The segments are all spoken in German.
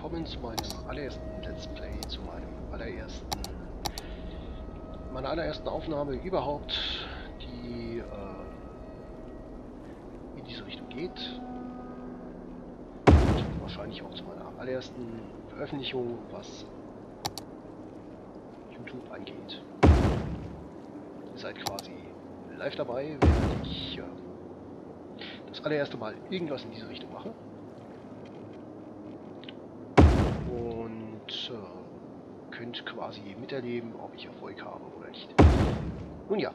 willkommen zu meinem allerersten Let's Play, meiner allerersten Aufnahme überhaupt, die in diese Richtung geht. Und wahrscheinlich auch zu meiner allerersten Veröffentlichung, was YouTube angeht. Ihr seid quasi live dabei, während ich das allererste Mal irgendwas in diese Richtung mache. Und könnt quasi miterleben, ob ich Erfolg habe oder nicht. Nun ja,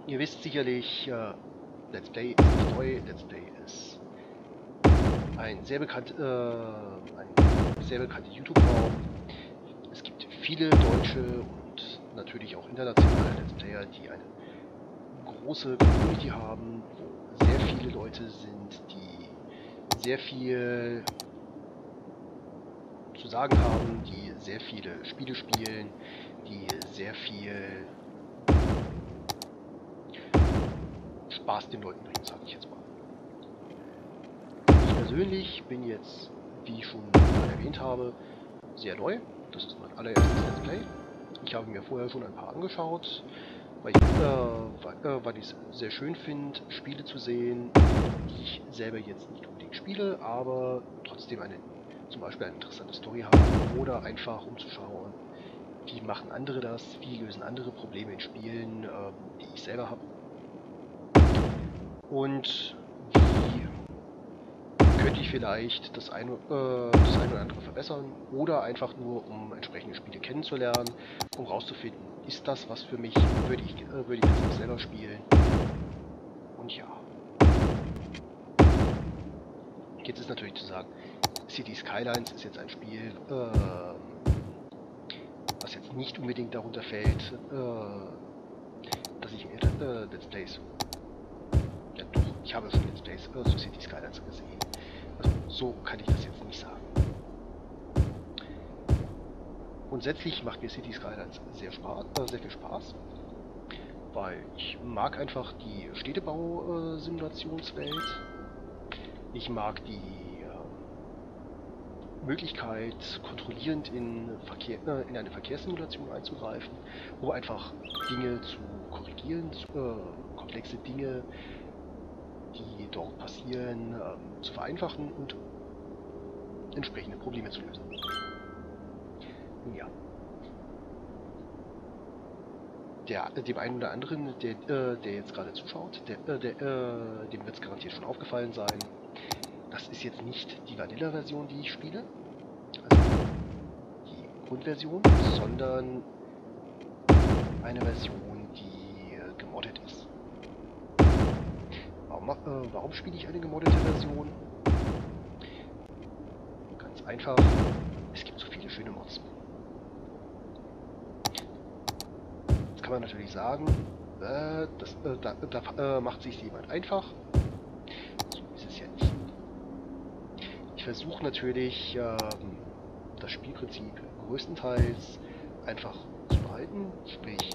ihr wisst sicherlich, Let's Play ist nicht neu, Let's Play ist ein sehr bekannter YouTube-Raum. Es gibt viele deutsche und natürlich auch internationale Let's Player, die eine große Community haben, wo sehr viele Leute sind, die sehr viel zu sagen haben, die sehr viele Spiele spielen, die sehr viel Spaß den Leuten bringen, sage ich jetzt mal. Ich persönlich bin jetzt, wie ich schon mal erwähnt habe, sehr neu. Das ist mein allererstes Let's Play. Ich habe mir vorher schon ein paar angeschaut, weil ich es sehr schön finde, Spiele zu sehen, die ich selber jetzt nicht unbedingt spiele, aber trotzdem zum Beispiel eine interessante Story haben oder einfach umzuschauen, wie machen andere das, wie lösen andere Probleme in Spielen, die ich selber habe. Und wie könnte ich vielleicht das eine oder andere verbessern oder einfach nur, um entsprechende Spiele kennenzulernen, um rauszufinden, ist das was für mich, würde ich das auch selber spielen. Und ja. Jetzt ist natürlich zu sagen, Cities-Skylines ist jetzt ein Spiel, was jetzt nicht unbedingt darunter fällt, dass ich Let's Plays... Ja doch, ich habe schon Let's Plays zu Cities-Skylines gesehen. Also so kann ich das jetzt nicht sagen. Grundsätzlich macht mir Cities-Skylines sehr viel Spaß, weil ich mag einfach die Städtebau-Simulationswelt. Ich mag die Möglichkeit, kontrollierend in eine Verkehrssimulation einzugreifen, um einfach Dinge zu korrigieren, komplexe Dinge, die dort passieren, zu vereinfachen und entsprechende Probleme zu lösen. Ja. Dem einen oder anderen, der jetzt gerade zuschaut, dem wird es garantiert schon aufgefallen sein. Das ist jetzt nicht die Vanilla-Version, die ich spiele, also die Grundversion, sondern eine Version, die gemoddet ist. Warum spiele ich eine gemoddete Version? Ganz einfach, es gibt so viele schöne Mods. Jetzt kann man natürlich sagen, da macht sich jemand einfach. So ist es ja nicht. Ich versuche natürlich, das Spielprinzip größtenteils einfach zu behalten, sprich,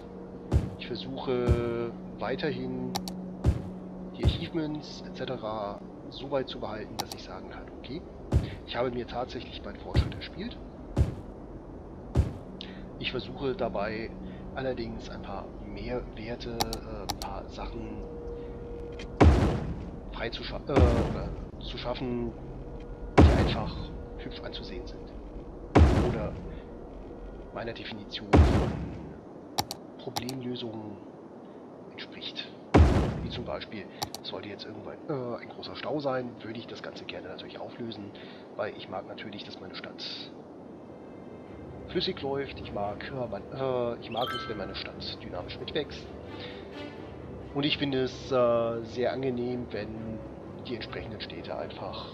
ich versuche weiterhin die Achievements etc. so weit zu behalten, dass ich sagen kann, okay, ich habe mir tatsächlich meinen Fortschritt erspielt. Ich versuche dabei allerdings ein paar Mehrwerte, ein paar Sachen oder zu schaffen, die einfach hübsch anzusehen sind. Oder meiner Definition von Problemlösungen entspricht. Wie zum Beispiel, sollte jetzt irgendwann ein großer Stau sein, würde ich das Ganze gerne natürlich auflösen, weil ich mag natürlich, dass meine Stadt flüssig läuft. Ich mag es, wenn meine Stadt dynamisch mitwächst. Und ich finde es sehr angenehm, wenn die entsprechenden Städte einfach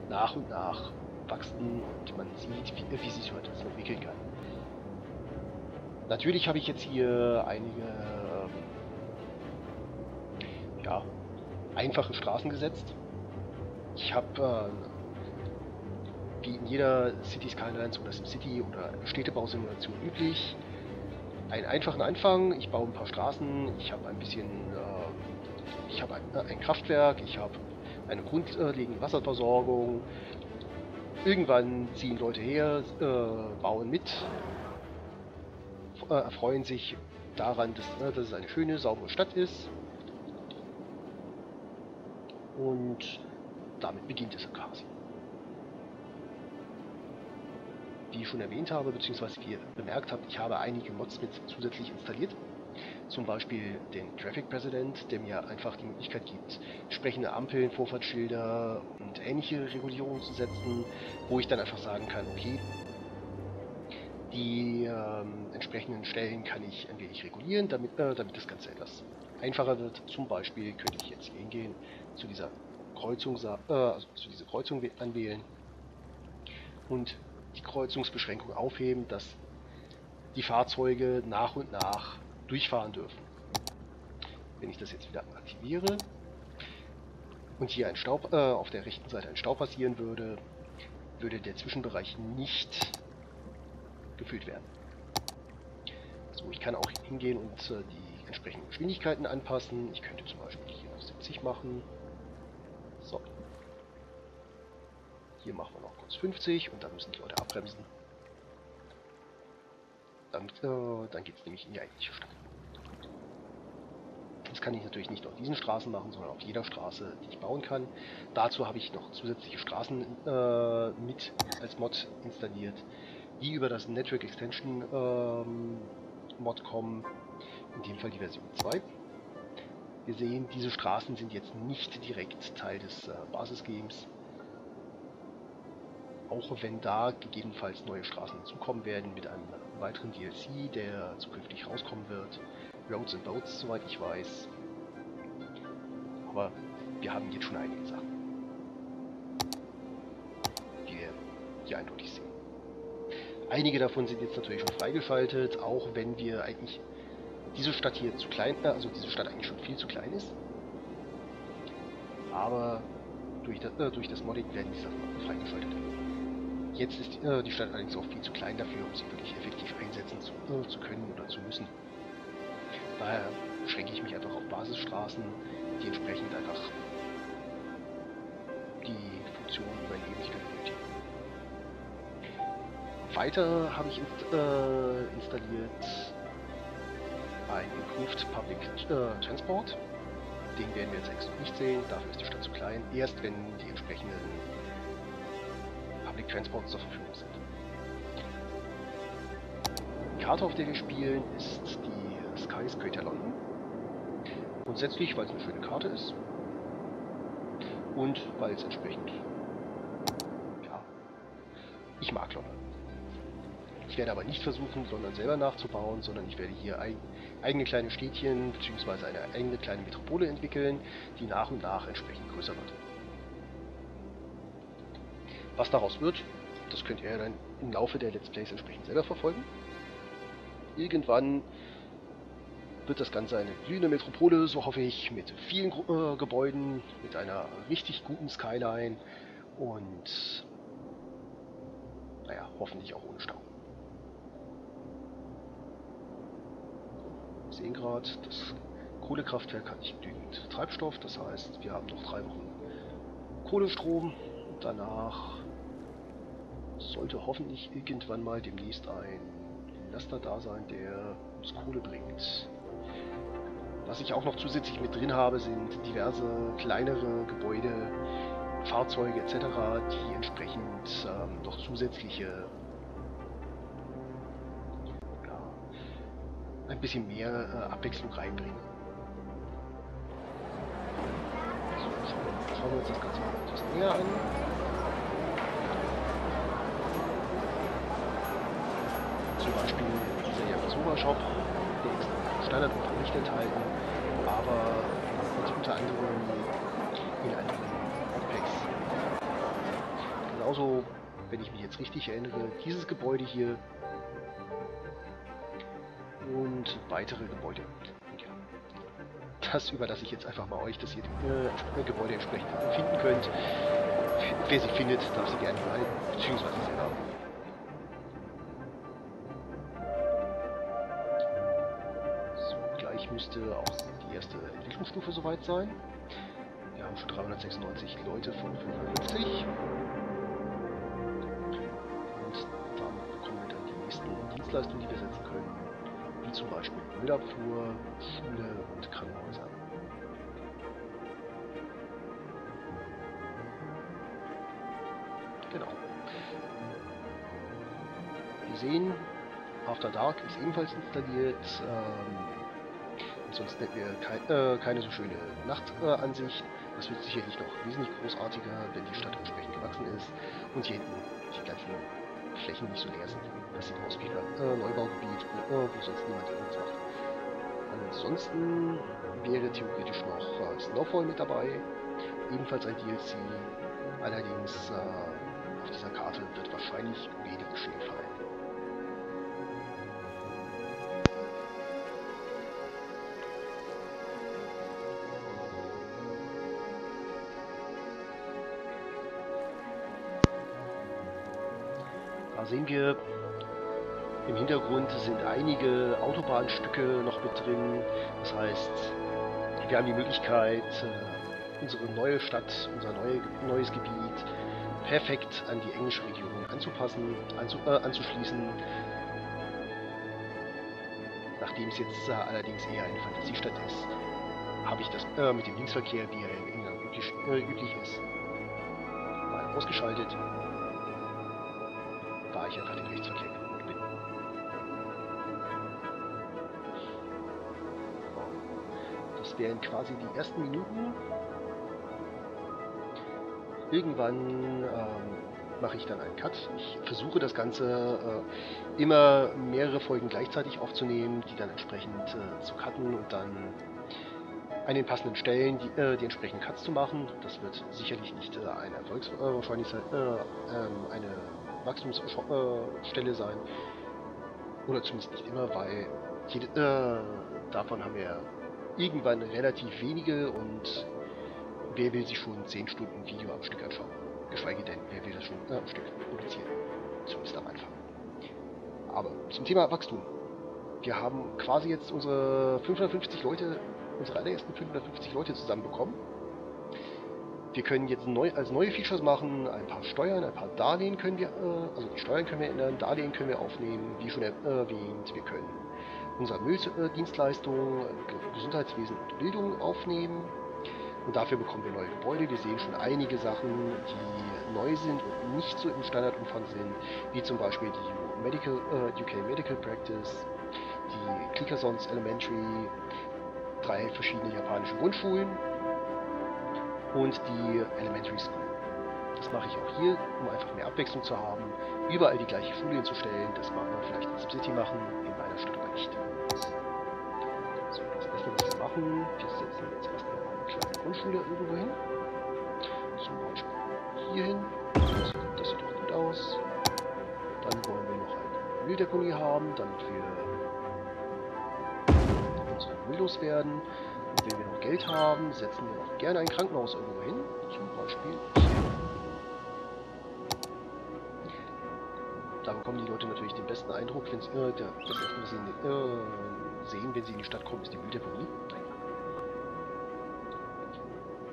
nach und nach wachsen und man sieht, wie sich heute das entwickeln kann. Natürlich habe ich jetzt hier einige einfache Straßen gesetzt. Ich habe wie in jeder Cities-Skylines oder SimCity oder Städtebausimulation üblich einen einfachen Anfang. Ich baue ein paar Straßen, ich habe ein bisschen, ich habe ein Kraftwerk, ich habe eine grundlegende Wasserversorgung Irgendwann ziehen Leute her, bauen mit, erfreuen sich daran, dass es eine schöne, saubere Stadt ist. Und damit beginnt es quasi. Wie ich schon erwähnt habe, beziehungsweise wie ihr bemerkt habt, ich habe einige Mods mit zusätzlich installiert. Zum Beispiel den Traffic President, der mir einfach die Möglichkeit gibt, entsprechende Ampeln, Vorfahrtsschilder und ähnliche Regulierungen zu setzen, wo ich dann einfach sagen kann, okay, die entsprechenden Stellen kann ich ein wenig regulieren, damit das Ganze etwas einfacher wird. Zum Beispiel könnte ich jetzt hier hingehen, zu dieser Kreuzung anwählen und die Kreuzungsbeschränkung aufheben, dass die Fahrzeuge nach und nach durchfahren dürfen. Wenn ich das jetzt wieder aktiviere und hier auf der rechten Seite ein Stau passieren würde, würde der Zwischenbereich nicht gefüllt werden. So, ich kann auch hingehen und die entsprechenden Geschwindigkeiten anpassen. Ich könnte zum Beispiel hier auf 70 machen. So. Hier machen wir noch kurz 50 und dann müssen die Leute abbremsen. Dann geht es nämlich in die eigentliche Stadt. Das kann ich natürlich nicht auf diesen Straßen machen, sondern auf jeder Straße, die ich bauen kann. Dazu habe ich noch zusätzliche Straßen mit als Mod installiert, die über das Network Extension Mod kommen, in dem Fall die Version 2. Wir sehen, diese Straßen sind jetzt nicht direkt Teil des Basisgames, auch wenn da gegebenenfalls neue Straßen hinzukommen werden mit einem weiteren DLC, der zukünftig rauskommen wird. Roads and Boats, soweit ich weiß. Aber wir haben jetzt schon einige Sachen, die wir hier eindeutig sehen. Einige davon sind jetzt natürlich schon freigeschaltet, auch wenn wir eigentlich diese Stadt hier zu klein, also diese Stadt eigentlich schon viel zu klein ist. Aber durch das Modding werden diese Sachen freigeschaltet. Jetzt ist die Stadt allerdings auch viel zu klein dafür, um sie wirklich effektiv einsetzen zu können oder zu müssen. Daher beschränke ich mich einfach auf Basisstraßen, die entsprechend einfach die Funktion Überlebenswert benötigen. Weiter habe ich installiert ein Improved Public Transport. Den werden wir jetzt extra nicht sehen, dafür ist die Stadt zu klein. Erst wenn die entsprechenden Public Transports zur Verfügung sind. Die Karte, auf der wir spielen, ist die Skyscraper London. Grundsätzlich, weil es eine schöne Karte ist und weil es entsprechend, ja, ich mag London. Ich werde aber nicht versuchen, London selber nachzubauen, sondern ich werde hier eigene kleine Städtchen bzw. eine eigene kleine Metropole entwickeln, die nach und nach entsprechend größer wird. Was daraus wird, das könnt ihr dann im Laufe der Let's Plays entsprechend selber verfolgen. Irgendwann wird das Ganze eine blühende Metropole, so hoffe ich, mit vielen Gebäuden, mit einer richtig guten Skyline und naja, hoffentlich auch ohne Stau. Wir sehen gerade, das Kohlekraftwerk hat nicht genügend Treibstoff, das heißt, wir haben noch 3 Wochen Kohlestrom. Danach sollte hoffentlich irgendwann mal demnächst ein Laster da sein, der uns Kohle bringt. Was ich auch noch zusätzlich mit drin habe, sind diverse kleinere Gebäude, Fahrzeuge etc., die entsprechend noch zusätzliche, ja, ein bisschen mehr Abwechslung reinbringen. So, schauen wir uns das Ganze mal etwas näher an. Zum Beispiel dieser Yakisoba-Shop, der ist Standardumfang nicht enthalten, aber wird unter anderem in anderen Modpacks. Genauso, wenn ich mich jetzt richtig erinnere, dieses Gebäude hier und weitere Gebäude. Ja. Das überlasse ich jetzt einfach mal euch, dass ihr die Gebäude entsprechend finden könnt. Wer sie findet, darf sie gerne behalten, beziehungsweise selber. Müsste auch die erste Entwicklungsstufe soweit sein. Wir haben schon 396 Leute von 55. nächsten Dienstleistungen, die wir setzen können, wie zum Beispiel Müllabfuhr, Schule und Krankenhäuser. Genau. Wir sehen, After Dark ist ebenfalls installiert. Ansonsten hätten wir keine so schöne Nachtansicht. Das wird sicherlich noch wesentlich großartiger, wenn die Stadt entsprechend gewachsen ist und hier hinten die ganzen Flächen nicht so leer sind. Das sieht aus wie ein Neubaugebiet, wo sonst niemand irgendwas macht. Ansonsten wäre theoretisch noch Snowfall mit dabei, ebenfalls ein DLC. Allerdings auf dieser Karte wird wahrscheinlich wenig Schnee fallen. Da sehen wir, im Hintergrund sind einige Autobahnstücke noch mit drin. Das heißt, wir haben die Möglichkeit, unsere neue Stadt, unser neues Gebiet perfekt an die englische Region anzupassen, anzuschließen. Nachdem es jetzt allerdings eher eine Fantasiestadt ist, habe ich das mit dem Linksverkehr, wie er in England üblich ist, mal ausgeschaltet, da ich einfach den Rechtsverkehr gewohnt bin. Das wären quasi die ersten Minuten. Irgendwann mache ich dann einen Cut. Ich versuche das Ganze immer mehrere Folgen gleichzeitig aufzunehmen, die dann entsprechend zu cutten und dann an den passenden Stellen die entsprechenden Cuts zu machen. Das wird sicherlich nicht eine Erfolgswahrscheinlichkeit, eine Wachstumsstelle sein. Oder zumindest nicht immer, weil davon haben wir irgendwann relativ wenige und wer will sich schon 10 Stunden Video am Stück anschauen? Geschweige denn, wer will das schon am Stück produzieren? Zumindest am Anfang. Aber zum Thema Wachstum. Wir haben quasi jetzt unsere 550 Leute, unsere allerersten 550 Leute zusammenbekommen. Wir können jetzt als neue Features machen, ein paar Steuern, ein paar Darlehen können wir, also die Steuern können wir ändern, Darlehen können wir aufnehmen, wie schon erwähnt, wir können unsere Mülldienstleistungen, Gesundheitswesen und Bildung aufnehmen. Und dafür bekommen wir neue Gebäude. Wir sehen schon einige Sachen, die neu sind und nicht so im Standardumfang sind, wie zum Beispiel die UK Medical Practice, die Clickersons Elementary, 3 verschiedene japanische Grundschulen und die Elementary School. Das mache ich auch hier, um einfach mehr Abwechslung zu haben, überall die gleiche Schule hinzustellen. Das mag man vielleicht in SimCity machen, in meiner Stadt aber nicht. So, das Erste, was wir machen, wir setzen jetzt erstmal eine kleine Grundschule irgendwo hin. Zum Beispiel hier hin. Das sieht doch gut aus. Dann wollen wir noch eine Mülldeponie haben, damit wir unsere Müll loswerden. Und wenn wir noch Geld haben, setzen wir auch gerne ein Krankenhaus irgendwo hin. Zum Beispiel hier. Da bekommen die Leute natürlich den besten Eindruck, wenn sie das erste, was sie sehen, wenn sie in die Stadt kommen, ist die Mülldeponie.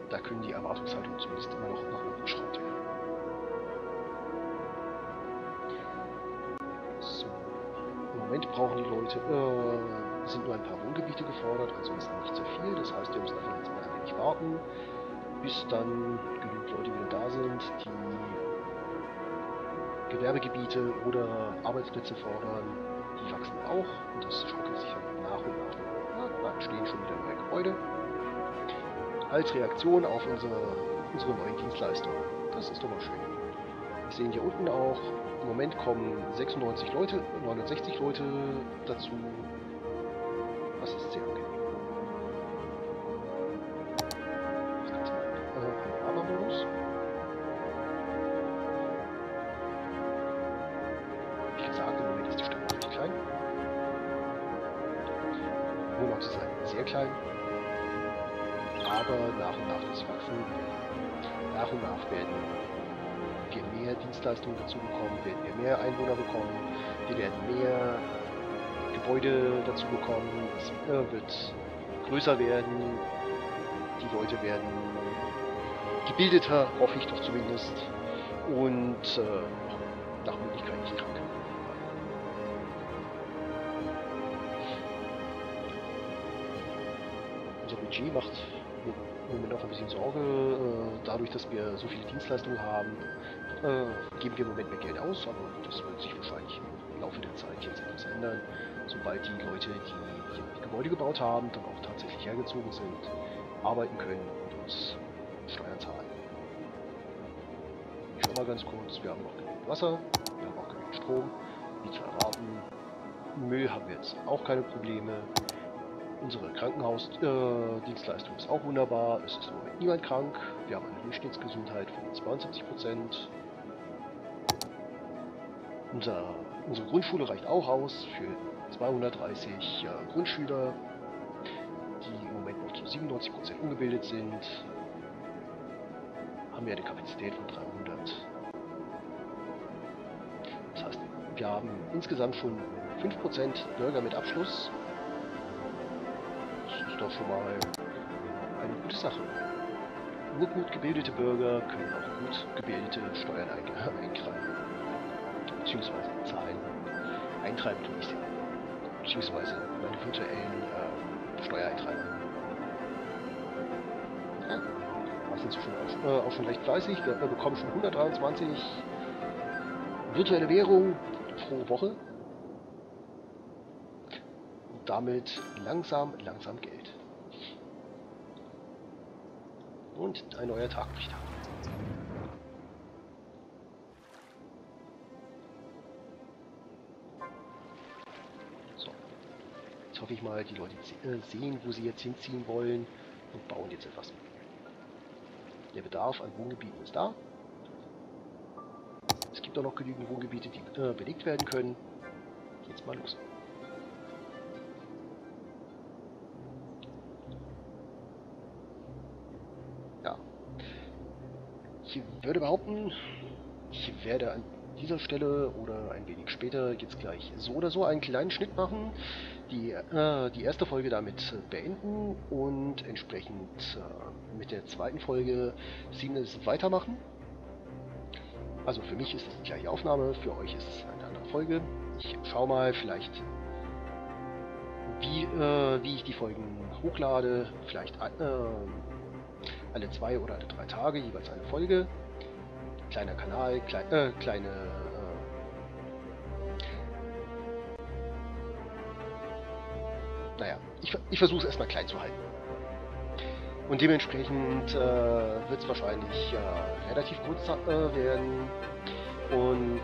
Da können die Erwartungshaltungen zumindest immer noch nach oben geschraubt werden. So. Im Moment brauchen die Leute, sind nur ein paar Wohngebiete gefordert, ansonsten nicht so viel. Das heißt, wir müssen einfach jetzt mal ein wenig warten, bis dann genügend Leute wieder da sind, die Gewerbegebiete oder Arbeitsplätze fordern. Die wachsen auch und das schaukelt sich nach und nach. Da entstehen schon wieder neue Gebäude. Als Reaktion auf unsere neuen Dienstleistungen. Das ist doch mal schön. Wir sehen hier unten auch, im Moment kommen 69 Leute, 69 Leute dazu. Das ist sehr okay. Das Ganze mal im Panorama-Modus. Wie gesagt, im Moment ist die Stadt wirklich klein. Wohnort ist halt sehr klein. Aber nach und nach das Wachsen, nach und nach werden wir mehr Dienstleistungen dazu bekommen, werden wir mehr Einwohner bekommen, wir werden mehr Gebäude dazu bekommen, es wird größer werden, die Leute werden gebildeter, hoffe ich doch zumindest, und nach Möglichkeit nicht krank. Budget macht im Moment auch ein bisschen Sorge. Dadurch, dass wir so viele Dienstleistungen haben, geben wir im Moment mehr Geld aus, aber das wird sich wahrscheinlich im Laufe der Zeit jetzt etwas ändern, sobald die Leute, die die Gebäude gebaut haben, dann auch tatsächlich hergezogen sind, arbeiten können und uns Steuern zahlen. Ich schau mal ganz kurz, wir haben noch genügend Wasser, wir haben auch genügend Strom, wie zu erwarten. Müll haben wir jetzt auch keine Probleme. Unsere Krankenhausdienstleistung ist auch wunderbar. Es ist im Moment niemand krank. Wir haben eine Durchschnittsgesundheit von 72%. Unsere Grundschule reicht auch aus für 230 Grundschüler, die im Moment noch zu 97% ungebildet sind. Haben wir eine Kapazität von 300. Das heißt, wir haben insgesamt schon 5% Bürger mit Abschluss. Das ist doch schon mal eine gute Sache. Nur gut gebildete Bürger können auch gut gebildete Steuern eintreiben. Beziehungsweise zahlen. Eintreiben tue ich sie. Beziehungsweise meine virtuellen Steuereintreiber. Ja, wir sind auch schon recht fleißig. Wir bekommen schon 123 virtuelle Währungen pro Woche. Und damit langsam Geld. Und ein neuer Tag bricht an. So. Jetzt hoffe ich mal, die Leute sehen, wo sie jetzt hinziehen wollen und bauen jetzt etwas. Der Bedarf an Wohngebieten ist da. Es gibt auch noch genügend Wohngebiete, die belegt werden können. Jetzt mal los. Ja. Ich würde behaupten, ich werde an dieser Stelle oder ein wenig später jetzt gleich so oder so einen kleinen Schnitt machen, die erste Folge damit beenden und entsprechend mit der zweiten Folge seamless weitermachen. Also für mich ist es die gleiche Aufnahme, für euch ist es eine andere Folge. Ich schaue mal vielleicht, wie ich die Folgen hochlade, vielleicht alle 2 oder alle 3 Tage jeweils eine Folge. Kleiner Kanal, naja, ich versuche es erstmal klein zu halten. Und dementsprechend wird es wahrscheinlich relativ kurz werden und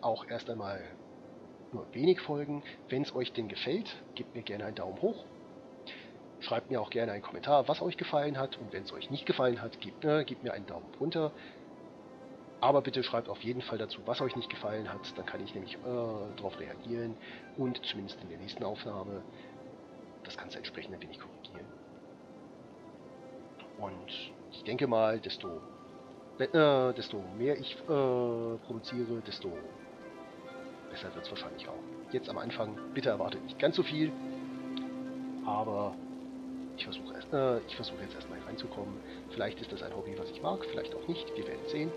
auch erst einmal nur wenig Folgen. Wenn es euch denn gefällt, gebt mir gerne einen Daumen hoch. Schreibt mir auch gerne einen Kommentar, was euch gefallen hat, und wenn es euch nicht gefallen hat, gebt mir einen Daumen runter. Aber bitte schreibt auf jeden Fall dazu, was euch nicht gefallen hat, dann kann ich nämlich darauf reagieren und zumindest in der nächsten Aufnahme das Ganze entsprechend ein wenig korrigieren. Und ich denke mal, desto mehr ich produziere, desto besser wird es wahrscheinlich auch. Jetzt am Anfang, bitte erwartet nicht ganz so viel, aber ich versuche jetzt erstmal reinzukommen. Vielleicht ist das ein Hobby, was ich mag, vielleicht auch nicht, wir werden sehen.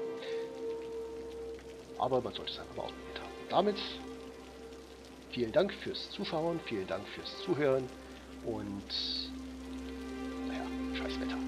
Aber man sollte es einfach mal ausprobiert haben. Damit vielen Dank fürs Zuschauen, vielen Dank fürs Zuhören und naja, scheiß Wetter.